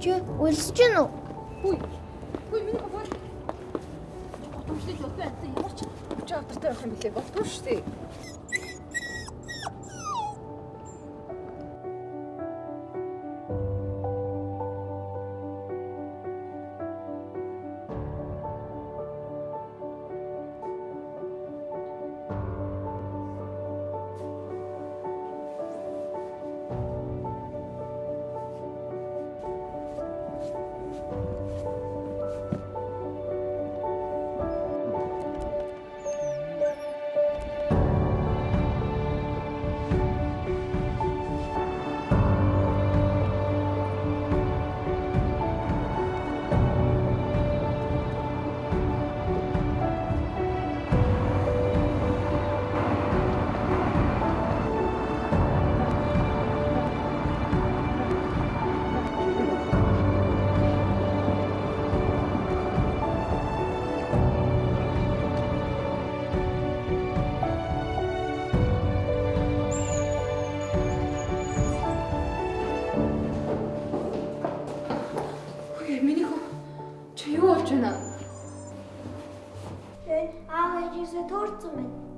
Че, өлсөж Хүй миний хавар. Готомжтой ч болсон юм. Ямар ч хүч авдартай байх юм билээ. Болтгүй шүү дээ. Миний хөө чи юу болж байна? Аав ээжээсээ туурсан байна.